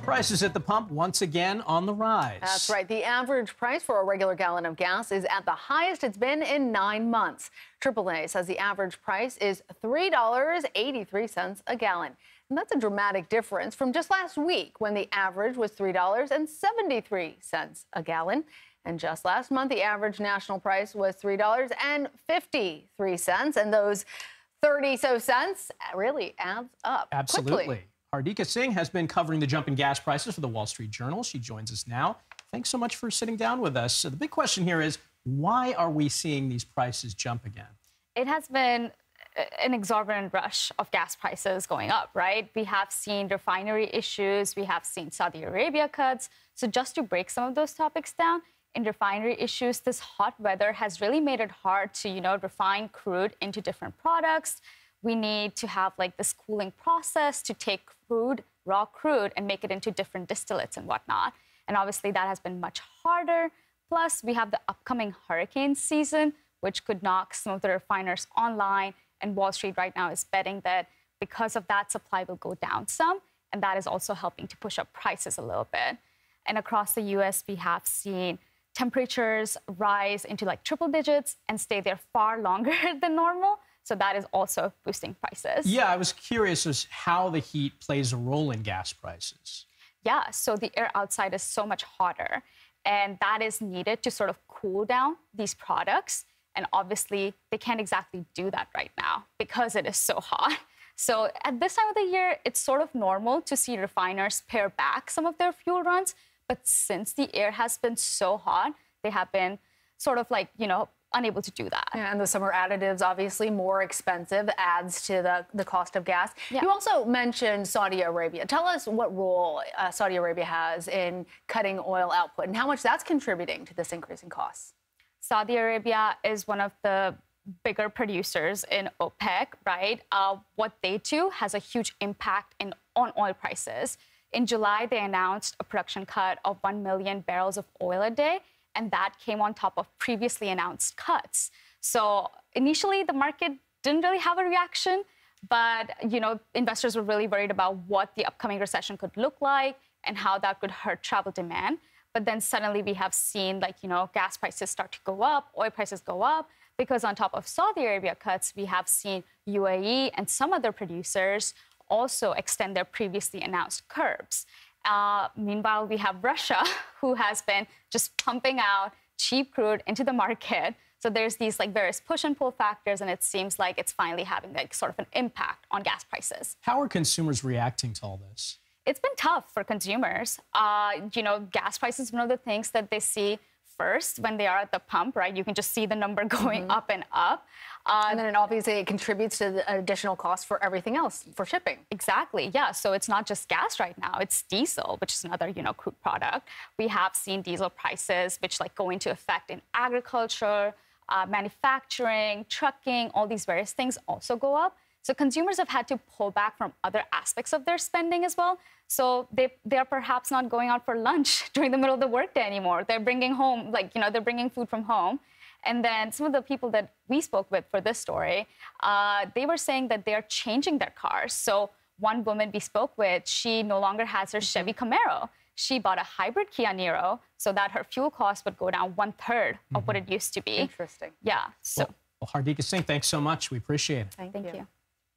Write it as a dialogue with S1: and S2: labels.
S1: Prices at the pump once again on the rise.
S2: That's right. The average price for a regular gallon of gas is at the highest it's been in 9 months. AAA says the average price is $3.83 a gallon. And that's a dramatic difference from just last week when the average was $3.73 a gallon. And just last month, the average national price was $3.53. And those 30-so cents really adds up.
S1: Absolutely.
S2: Quickly.
S1: Hardika Singh has been covering the jump in gas prices for the Wall Street Journal. She joins us now. Thanks so much for sitting down with us. So the big question here is, why are we seeing these prices jump again?
S3: It has been an exorbitant rush of gas prices going up, right? We have seen refinery issues. We have seen Saudi Arabia cuts. So just to break some of those topics down, in refinery issues, this hot weather has really made it hard to, refine crude into different products. We need to have like this cooling process to take raw crude, and make it into different distillates and whatnot. And obviously that has been much harder. Plus, we have the upcoming hurricane season, which could knock some of the refiners online. And Wall Street right now is betting that because of that, supply will go down some. And that is also helping to push up prices a little bit. And across the U.S., we have seen temperatures rise into like triple digits and stay there far longer than normal. So that is also boosting prices.
S1: Yeah, I was curious as how the heat plays a role in gas prices.
S3: Yeah, so the air outside is so much hotter, and that is needed to sort of cool down these products. And obviously, they can't exactly do that right now because it is so hot. So at this time of the year, it's sort of normal to see refiners pare back some of their fuel runs. But since the air has been so hot, they have been sort of like, unable to do that.
S2: Yeah, and the summer additives, obviously more expensive, adds to the cost of gas.
S3: Yeah.
S2: You also mentioned Saudi Arabia. Tell us what role Saudi Arabia has in cutting oil output and how much that's contributing to this increase in costs.
S3: Saudi Arabia is one of the bigger producers in OPEC, right? What they do has a huge impact on oil prices. In July, they announced a production cut of 1 million barrels of oil a day. And that came on top of previously announced cuts. So initially, the market didn't really have a reaction. But, investors were really worried about what the upcoming recession could look like and how that could hurt travel demand. But then suddenly we have seen, gas prices start to go up, oil prices go up, because on top of Saudi Arabia cuts, we have seen UAE and some other producers also extend their previously announced curbs. Meanwhile, we have Russia, who has been just pumping out cheap crude into the market. So there's these various push and pull factors, and it seems like it's finally having sort of an impact on gas prices.
S1: How are consumers reacting to all this?
S3: It's been tough for consumers. Gas prices is one of the things that they see first when they are at the pump, right? You can just see the number going up and up.
S2: And then obviously it contributes to the additional cost for everything else, for shipping.
S3: Exactly, yeah. So it's not just gas right now, it's diesel, which is another, crude product. We have seen diesel prices, which go into effect in agriculture, manufacturing, trucking, all these various things also go up. So consumers have had to pull back from other aspects of their spending as well. So they are perhaps not going out for lunch during the middle of the workday anymore. They're bringing home, they're bringing food from home. And then some of the people that we spoke with for this story, they were saying that they are changing their cars. So one woman we spoke with, she no longer has her Chevy Camaro. She bought a hybrid Kia Niro so that her fuel cost would go down 1/3 of what it used to be.
S2: Interesting.
S3: Yeah. So.
S1: Well, Hardika Singh, thanks so much. We appreciate it.
S2: Thank you.